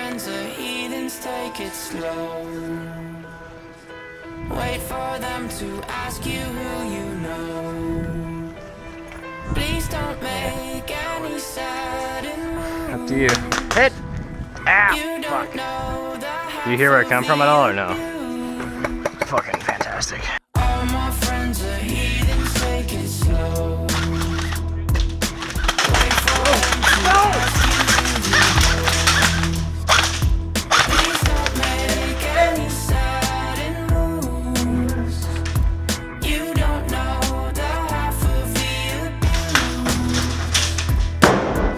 friends are heathens, take it slow. Wait for them to ask you who you know. Please don't make any sudden moves. Up to you. Hit! Ah! Fuck. Do you hear where I come from at all or no? Fucking fantastic. All my friends are heathens, take it slow. Wait for them to ask you who you know. Please don't make any sudden moves. You don't know the half of the abuse.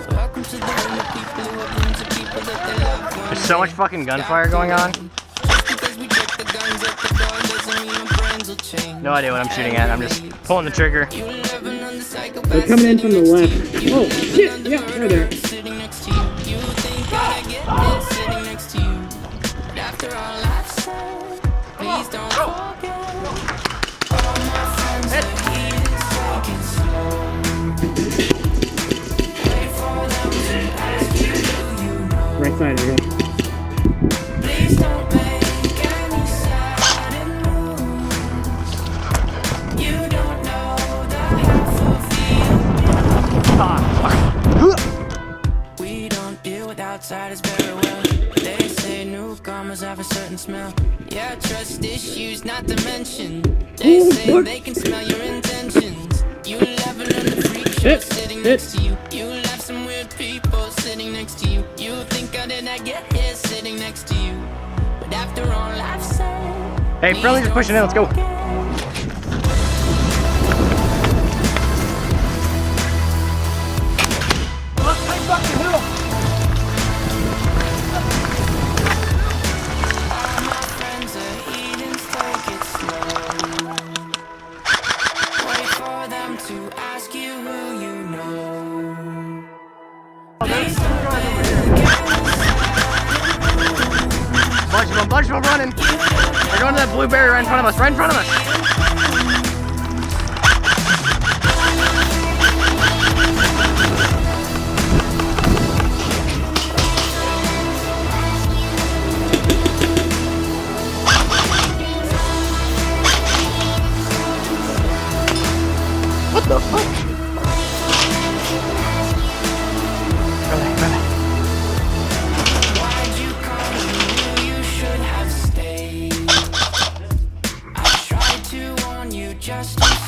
Welcome to the room of people who have rooms of people that they love. There's so much fucking gunfire going on. No idea what I'm shooting at. I'm just pulling the trigger. They're coming in from the left. Oh, shit! Yeah, right there. Right side, there you go. We don't deal with outsiders very well. They say newcomers have a certain smell. Yeah, trust issues not to mention. They say they can smell your intentions. You laughing on the freak show sitting next to you. You laugh some weird people sitting next to you. You think how did I get here sitting next to you? But after all I've said, hey, friendly's just pushing in. Let's go. Bunch of them running. They're going to that blueberry right in front of us, right in front of us. What the fuck? just